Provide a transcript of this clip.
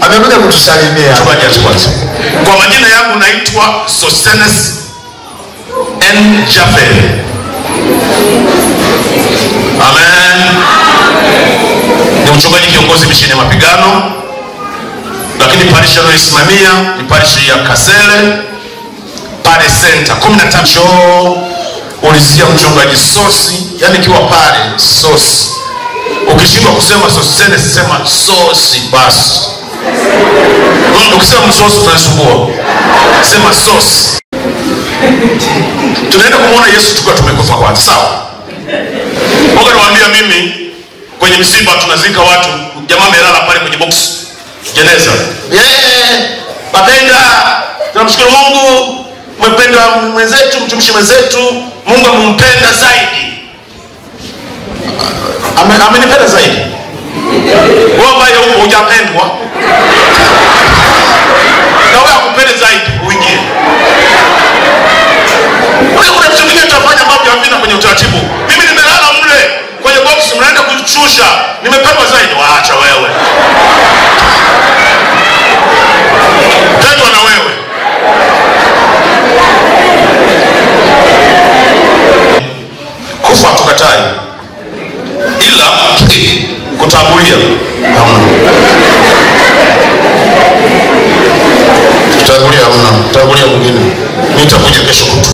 Amekuja kutusalimia. Tukaje kwanza. Kwa majina yangu naitwa Sostenes N. Jaffe. Amen. Ni mchungaji kiongozi misheni ya mapigano, lakini parish anayoisimamia ni parish ya Kasele pale center 13. Ulisikia mchungaji Sosi, yani kiwa pale Sosi. Ukishindwa kusema Sostenes sema Sosi basi. Ukisema Sosi tunasumbua. Sema Sosi. Tunaenda kumuona Yesu tukiwa tumekufa kwanza, sawa? Mungu anawaambia mimi kwenye msiba tunazika watu, jamaa amelala pale kwenye box jeneza. Wapenda, tunamshukuru Mungu, mpenda mwenzetu, mtumishi mwenzetu, Mungu ampenda zaidi. Amenipenda zaidi. Wewe ambaye huko hujapendwa, na wewe akupende zaidi uingie. Kuna vitu vingine tutafanya ambavyo havina kwenye utaratibu. Mimi nimelala mle kwenye box, mnaenda kuchusha, nimependwa zaidi. Waacha wewe. Pendwa na wewe. Kufa tukatai. Ila kutangulia hamna. Kutangulia hamna. Kutangulia mwingine. Nitakuja kesho.